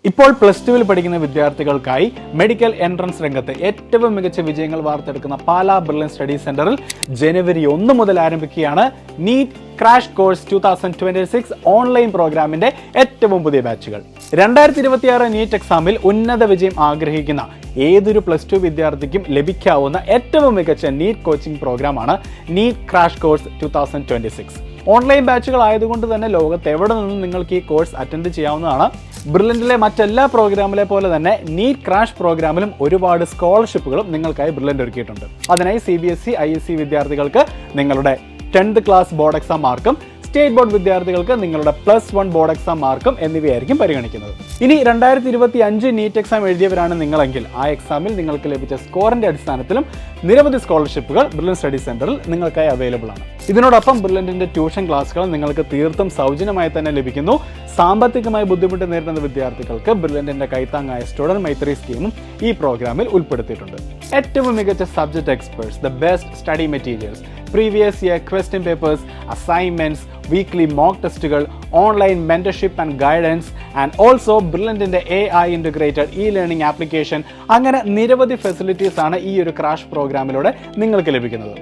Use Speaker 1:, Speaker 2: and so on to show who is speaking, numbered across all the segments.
Speaker 1: ഇപ്പോൾ പ്ലസ് ടുവിൽ പഠിക്കുന്ന വിദ്യാർത്ഥികൾക്കായി മെഡിക്കൽ എൻട്രൻസ് രംഗത്ത് ഏറ്റവും മികച്ച വിജയങ്ങൾ വാർത്തെടുക്കുന്ന പാലാ ബ്രില്യൻ സ്റ്റഡി സെന്ററിൽ ജനുവരി 1 മുതൽ ആരംഭിക്കുകയാണ് നീറ്റ് ക്രാഷ് കോഴ്സ് 2026 ഓൺലൈൻ പ്രോഗ്രാമിന്റെ ഏറ്റവും പുതിയ ബാച്ചുകൾ. 2026 നീറ്റ് എക്സാമിൽ ഉന്നത വിജയം ആഗ്രഹിക്കുന്ന ഏതൊരു പ്ലസ് ടു വിദ്യാർത്ഥിക്കും ലഭിക്കാവുന്ന ഏറ്റവും മികച്ച നീറ്റ് കോച്ചിംഗ് പ്രോഗ്രാമാണ് നീറ്റ് ക്രാഷ് കോഴ്സ് 2026. ഓൺലൈൻ ബാച്ചുകൾ ആയതുകൊണ്ട് തന്നെ ലോകത്ത് എവിടെ നിന്നും നിങ്ങൾക്ക് ഈ കോഴ്സ് അറ്റൻഡ് ചെയ്യാവുന്നതാണ്. ബ്രില്യൻറ്റിലെ മറ്റെല്ലാ പ്രോഗ്രാമിലെ പോലെ തന്നെ നീറ്റ് ക്രാഷ് പ്രോഗ്രാമിലും ഒരുപാട് സ്കോളർഷിപ്പുകളും നിങ്ങൾക്കായി ബ്രില്യൻറ്റ് ഒരുക്കിയിട്ടുണ്ട്. അതിനായി CBSE IISER വിദ്യാർത്ഥികൾക്ക് നിങ്ങളുടെ 10th ക്ലാസ് ബോർഡ് എക്സാം മാർക്കും സ്റ്റേറ്റ് ബോർഡ് വിദ്യാർത്ഥികൾക്ക് നിങ്ങളുടെ +1 ബോർഡ് എക്സാം മാർക്കും എന്നിവയായിരിക്കും പരിഗണിക്കുന്നത്. ഇനി 2025 നീറ്റ് എക്സാം എഴുതിയവരാണ് നിങ്ങളെങ്കിൽ ആ എക്സാമിൽ നിങ്ങൾക്ക് ലഭിച്ച സ്കോറിന്റെ അടിസ്ഥാനത്തിലും നിരവധി സ്കോളർഷിപ്പുകൾ ബ്രില്യൻ സ്റ്റഡി സെന്ററിൽ നിങ്ങൾക്കായി അവൈലബിൾ ആണ്. ഇതിനോടൊപ്പം ബ്രില്യൻറ്റിന്റെ ട്യൂഷൻ ക്ലാസ്സുകൾ നിങ്ങൾക്ക് തീർത്തും സൗജന്യമായി തന്നെ ലഭിക്കുന്നു. സാമ്പത്തികമായി ബുദ്ധിമുട്ട് നേരിടുന്ന വിദ്യാർത്ഥികൾക്ക് ബ്രില്യൻറ്റിന്റെ കൈത്താങ്ങായ സ്റ്റുഡന്റ് മൈത്രി സ്കീമും ഈ പ്രോഗ്രാമിൽ ഉൾപ്പെടുത്തിയിട്ടുണ്ട്. ഏറ്റവും മികച്ച subject experts, the best study materials, previous year question papers, assignments, weekly mock ടെസ്റ്റുകൾ, online mentorship and guidance and also ബ്രില്യൻറ്റിന്റെ AI ഇൻ്റഗ്രേറ്റഡ് ലേണിംഗ് ആപ്ലിക്കേഷൻ, അങ്ങനെ നിരവധി ഫെസിലിറ്റീസ് ആണ് ഈ ഒരു ക്രാഷ് പ്രോഗ്രാമിലൂടെ നിങ്ങൾക്ക് ലഭിക്കുന്നത്.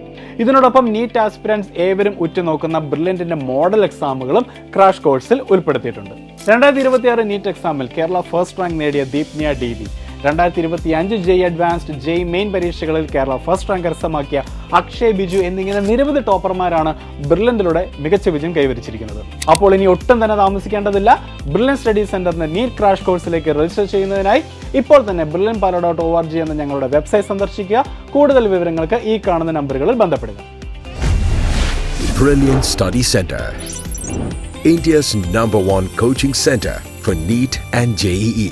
Speaker 1: ഇതിനോടൊപ്പം നീറ്റ് ആസ്പിരൻസ് ഏവരും ഉറ്റുനോക്കുന്ന ബ്രില്യൻറ്റിന്റെ മോഡൽ എക്സാമുകളും ക്രാഷ് കോഴ്സിൽ ഉൾപ്പെടുത്തിയിട്ടുണ്ട്. 2026 നീറ്റ് എക്സാമിൽ കേരള ഫസ്റ്റ് റാങ്ക് നേടിയ Deepniya DB, 2025 JEE advanced JEE main പരീക്ഷകളിൽ കേരള ഫസ്റ്റ് റാങ്ക് കരസ്ഥമാക്കിയ അക്ഷയ് ബിജു എന്നിങ്ങനെ നിരവധി ടോപ്പർമാരാണ് ബ്രില്യൻറ്റിലൂടെ മികച്ച വിജയം കൈവരിച്ചിരിക്കുന്നത്. അപ്പോൾ ഇനി ഒട്ടും തന്നെ താമസിക്കേണ്ടതില്ല. ബ്രില്യൻ സ്റ്റഡി സെന്ററിന്റെ നീറ്റ് ക്രാഷ് കോഴ്സിലേക്ക് രജിസ്റ്റർ ചെയ്യുന്നതിനായി ഇപ്പോൾ തന്നെ brilliantpala.org എന്ന ഞങ്ങളുടെ വെബ്സൈറ്റ് സന്ദർശിക്കുക. കൂടുതൽ വിവരങ്ങൾക്ക് ഈ കാണുന്ന നമ്പറുകളിൽ ബന്ധപ്പെടുക.
Speaker 2: Brilliant Study Center, India's #1 coaching center for NEET and JEE.